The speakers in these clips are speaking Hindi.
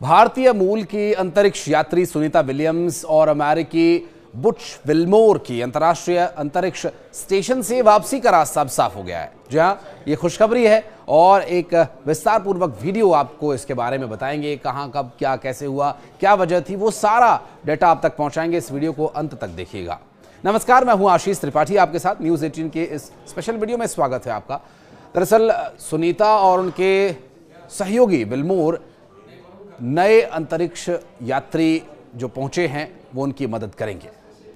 भारतीय मूल की अंतरिक्ष यात्री सुनीता विलियम्स और अमेरिकी बुच विल्मोर की अंतर्राष्ट्रीय अंतरिक्ष स्टेशन से वापसी का रास्ता अब साफ हो गया है। जी हां, ये खुशखबरी है और एक विस्तार पूर्वक वीडियो आपको इसके बारे में बताएंगे। कहां, कब, क्या, कैसे हुआ, क्या वजह थी, वो सारा डेटा आप तक पहुंचाएंगे। इस वीडियो को अंत तक देखिएगा। नमस्कार, मैं हूं आशीष त्रिपाठी, आपके साथ न्यूज़ 18 के इस स्पेशल वीडियो में स्वागत है आपका। दरअसल सुनीता और उनके सहयोगी विल्मोर नए अंतरिक्ष यात्री जो पहुंचे हैं वो उनकी मदद करेंगे।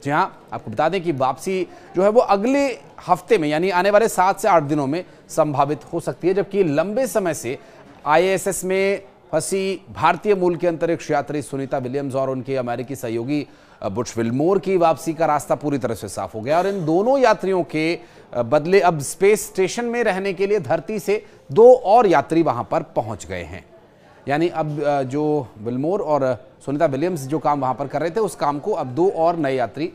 जी हां, आपको बता दें कि वापसी जो है वो अगले हफ्ते में यानी आने वाले 7 से 8 दिनों में संभावित हो सकती है, जबकि लंबे समय से आईएसएस में फंसी भारतीय मूल के अंतरिक्ष यात्री सुनीता विलियम्स और उनके अमेरिकी सहयोगी बुच विल्मोर की वापसी का रास्ता पूरी तरह से साफ हो गया और इन दोनों यात्रियों के बदले अब स्पेस स्टेशन में रहने के लिए धरती से 2 और यात्री वहां पर पहुंच गए हैं। यानी अब जो विल्मोर और सुनीता विलियम्स जो काम वहां पर कर रहे थे उस काम को अब 2 और नए यात्री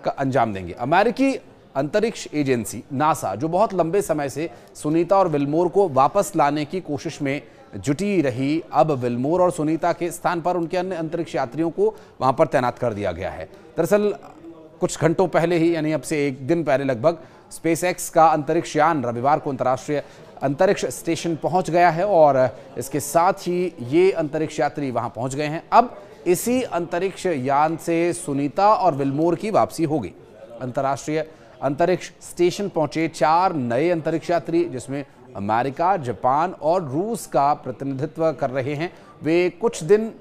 का अंजाम देंगे। अमेरिकी अंतरिक्ष एजेंसी नासा, जो बहुत लंबे समय से सुनीता और विल्मोर को वापस लाने की कोशिश में जुटी रही, अब विल्मोर और सुनीता के स्थान पर उनके अन्य अंतरिक्ष यात्रियों को वहां पर तैनात कर दिया गया है। दरअसल कुछ घंटों पहले ही, यानी अब से 1 दिन पहले लगभग, स्पेसएक्स का अंतरिक्ष यान रविवार को अंतर्राष्ट्रीय अंतरिक्ष स्टेशन पहुंच गया है और इसके साथ ही ये अंतरिक्ष यात्री वहां पहुंच गए हैं। अब इसी अंतरिक्ष यान से सुनीता और विल्मोर की वापसी होगी। अंतर्राष्ट्रीय अंतरिक्ष स्टेशन पहुंचे 4 नए अंतरिक्ष यात्री, जिसमें अमेरिका, जापान और रूस का प्रतिनिधित्व कर रहे हैं। वे कुछ दिन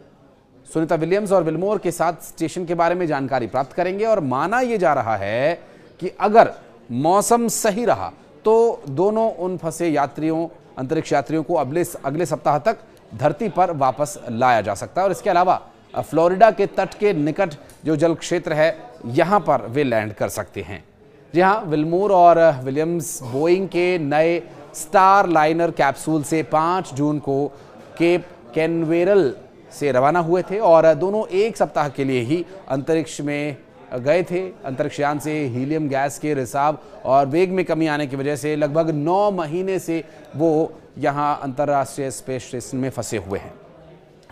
सुनीता विलियम्स और विल्मोर के साथ स्टेशन के बारे में जानकारी प्राप्त करेंगे और माना यह जा रहा है कि अगर मौसम सही रहा तो दोनों उन फंसे यात्रियों, अंतरिक्ष यात्रियों को अगले सप्ताह तक धरती पर वापस लाया जा सकता है और इसके अलावा फ्लोरिडा के तट के निकट जो जल क्षेत्र है यहां पर वे लैंड कर सकते हैं। जी हां, विल्मोर और विलियम्स बोइंग के नए स्टार लाइनर कैप्सूल से 5 जून को केप कैनवेरल से रवाना हुए थे और दोनों 1 सप्ताह के लिए ही अंतरिक्ष में गए थे। अंतरिक्ष यान से हीलियम गैस के रिसाव और वेग में कमी आने की वजह से लगभग 9 महीने से वो यहां अंतर्राष्ट्रीय स्पेस स्टेशन में फंसे हुए हैं।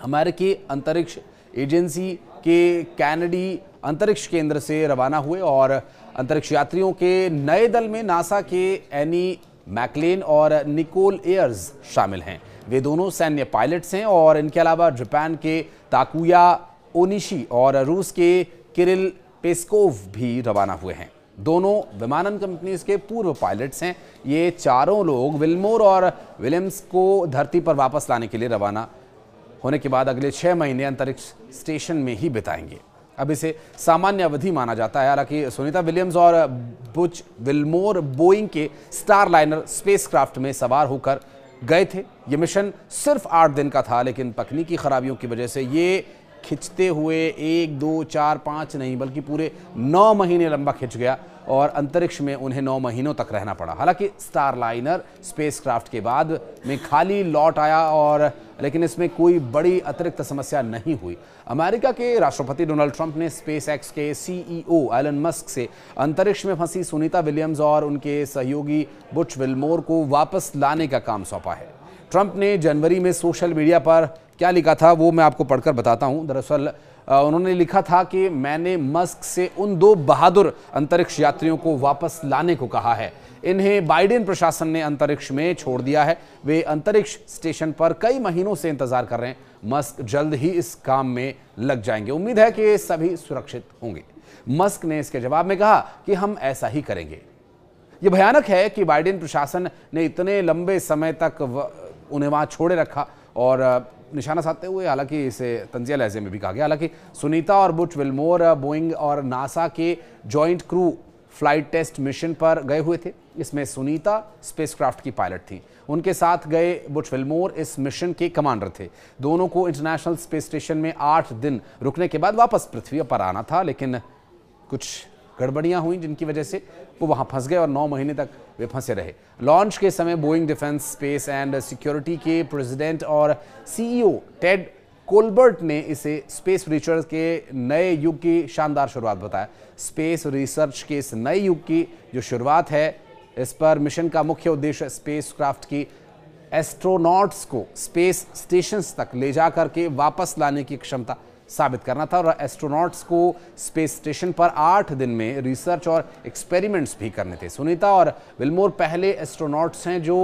अमेरिकी अंतरिक्ष एजेंसी के कैनेडी अंतरिक्ष केंद्र से रवाना हुए और अंतरिक्ष यात्रियों के नए दल में नासा के एनी मैकलेन और निकोल एयर्स शामिल हैं। वे दोनों सैन्य पायलट्स हैं और इनके अलावा जापान के ताकुया ओनिशी और रूस के किरिल पेस्कोव भी रवाना हुए हैं। दोनों विमानन कंपनीज के पूर्व पायलट्स हैं। ये चारों लोग विल्मोर और विलियम्स को धरती पर वापस लाने के लिए रवाना होने के बाद अगले 6 महीने अंतरिक्ष स्टेशन में ही बिताएंगे। अब इसे सामान्य अवधि माना जाता है। हालांकि सुनीता विलियम्स और बुच विल्मोर बोइंग के स्टार लाइनर स्पेसक्राफ्ट में सवार होकर गए थे। ये मिशन सिर्फ 8 दिन का था, लेकिन तकनीकी खराबियों की वजह से ये खिंचते हुए 1, 2, 4, 5 नहीं बल्कि पूरे 9 महीने लंबा खिंच गया और अंतरिक्ष में उन्हें 9 महीनों तक रहना पड़ा। हालांकि स्टार लाइनर स्पेसक्राफ्ट के बाद में खाली लौट आया और लेकिन इसमें कोई बड़ी अतिरिक्त समस्या नहीं हुई। अमेरिका के राष्ट्रपति डोनाल्ड ट्रंप ने स्पेसएक्स के सीईओ एलन मस्क से अंतरिक्ष में फंसी सुनीता विलियम्स और उनके सहयोगी बुच विल्मोर को वापस लाने का काम सौंपा है। ट्रंप ने जनवरी में सोशल मीडिया पर क्या लिखा था वो मैं आपको पढ़कर बताता हूं। दरअसल उन्होंने लिखा था कि मैंने मस्क से उन 2 बहादुर अंतरिक्ष यात्रियों को वापस लाने को कहा है। इन्हें बाइडेन प्रशासन ने अंतरिक्ष में छोड़ दिया है। वे अंतरिक्ष स्टेशन पर कई महीनों से इंतजार कर रहे हैं। मस्क जल्द ही इस काम में लग जाएंगे। उम्मीद है कि सभी सुरक्षित होंगे। मस्क ने इसके जवाब में कहा कि हम ऐसा ही करेंगे। यह भयानक है कि बाइडेन प्रशासन ने इतने लंबे समय तक उन्हें वहां छोड़े रखा और निशाना साधते हुए, हालांकि इसे तंजिया लहजे में भी कहा गया। हालांकि सुनीता और बुच विल्मोर बोइंग और नासा के joint crew flight test mission पर गए हुए थे। इसमें सुनीता स्पेसक्राफ्ट की पायलट थी। उनके साथ गए बुच विल्मोर इस मिशन के कमांडर थे। दोनों को इंटरनेशनल स्पेस स्टेशन में 8 दिन रुकने के बाद वापस पृथ्वी पर आना था, लेकिन कुछ गड़बड़ियां हुई जिनकी वजह से वो वहां फंस गए और 9 महीने तक वे फंसे रहे। लॉन्च के समय Boeing defence space and security के प्रेसिडेंट और सीईओ टेड कोलबर्ट ने इसे स्पेस रिसर्च के नए युग की शानदार शुरुआत बताया। स्पेस रिसर्च के इस नए युग की जो शुरुआत है, इस पर मिशन का मुख्य उद्देश्य स्पेसक्राफ्ट की एस्ट्रोनॉट्स को स्पेस स्टेशंस तक ले जा करके वापस लाने की क्षमता साबित करना था और एस्ट्रोनॉट्स को स्पेस स्टेशन पर 8 दिन में रिसर्च और एक्सपेरिमेंट्स भी करने थे। सुनीता और विल्मोर पहले एस्ट्रोनॉट्स हैं जो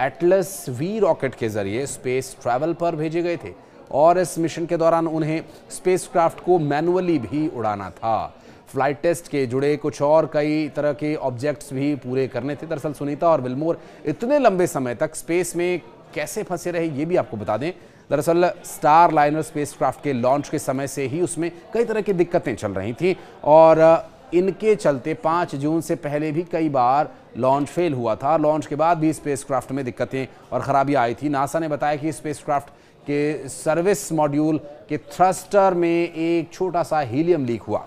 एटलस वी रॉकेट के जरिए स्पेस ट्रैवल पर भेजे गए थे और इस मिशन के दौरान उन्हें स्पेसक्राफ्ट को मैनुअली भी उड़ाना था। फ्लाइट टेस्ट के जुड़े कुछ और कई तरह के ऑब्जेक्ट्स भी पूरे करने थे। दरअसल सुनीता और विल्मोर इतने लंबे समय तक स्पेस में कैसे फंसे रहे ये भी आपको बता दें। दरअसल स्टार लाइनर स्पेसक्राफ्ट के लॉन्च के समय से ही उसमें कई तरह की दिक्कतें चल रही थी और इनके चलते 5 जून से पहले भी कई बार लॉन्च फेल हुआ था। लॉन्च के बाद भी स्पेसक्राफ्ट में दिक्कतें और खराबियां आई थी। नासा ने बताया कि स्पेसक्राफ्ट के सर्विस मॉड्यूल के थ्रस्टर में एक छोटा सा हीलियम लीक हुआ।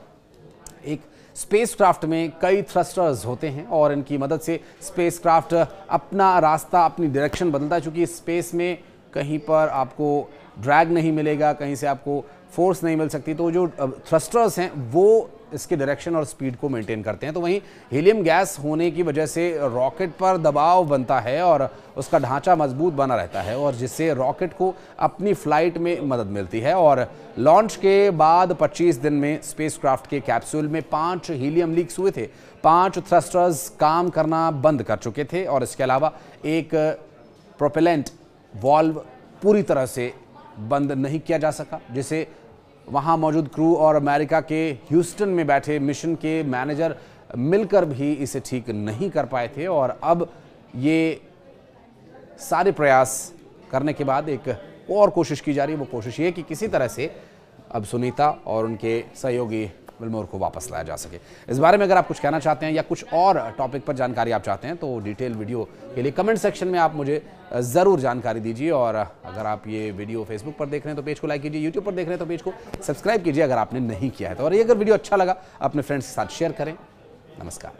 एक स्पेसक्राफ्ट में कई थ्रस्टर्स होते हैं और इनकी मदद से स्पेसक्राफ्ट अपना रास्ता, अपनी डायरेक्शन बदलता है। चूंकि स्पेस में कहीं पर आपको ड्रैग नहीं मिलेगा, कहीं से आपको फोर्स नहीं मिल सकती, तो जो थ्रस्टर्स हैं वो इसके डायरेक्शन और स्पीड को मेंटेन करते हैं। तो वहीं हीलियम गैस होने की वजह से रॉकेट पर दबाव बनता है और उसका ढांचा मजबूत बना रहता है और जिससे रॉकेट को अपनी फ्लाइट में मदद मिलती है। और लॉन्च के बाद 25 दिन में स्पेसक्राफ्ट के कैप्सूल में 5 हीलियम लीक्स हुए थे। 5 थ्रस्टर्स काम करना बंद कर चुके थे और इसके अलावा एक प्रोपेलेंट वाल्व पूरी तरह से बंद नहीं किया जा सका, जिसे वहां मौजूद क्रू और अमेरिका के ह्यूस्टन में बैठे मिशन के मैनेजर मिलकर भी इसे ठीक नहीं कर पाए थे। और अब ये सारे प्रयास करने के बाद एक और कोशिश की जा रही है। वो कोशिश ये कि किसी तरह से अब सुनीता और उनके सहयोगी विल्मोर को वापस लाया जा सके। इस बारे में अगर आप कुछ कहना चाहते हैं या कुछ और टॉपिक पर जानकारी आप चाहते हैं तो डिटेल वीडियो के लिए कमेंट सेक्शन में आप मुझे ज़रूर जानकारी दीजिए। और अगर आप ये वीडियो फेसबुक पर देख रहे हैं तो पेज को लाइक कीजिए, यूट्यूब पर देख रहे हैं तो पेज को सब्सक्राइब कीजिए अगर आपने नहीं किया है तो। और ये अगर वीडियो अच्छा लगा अपने फ्रेंड्स के साथ शेयर करें। नमस्कार।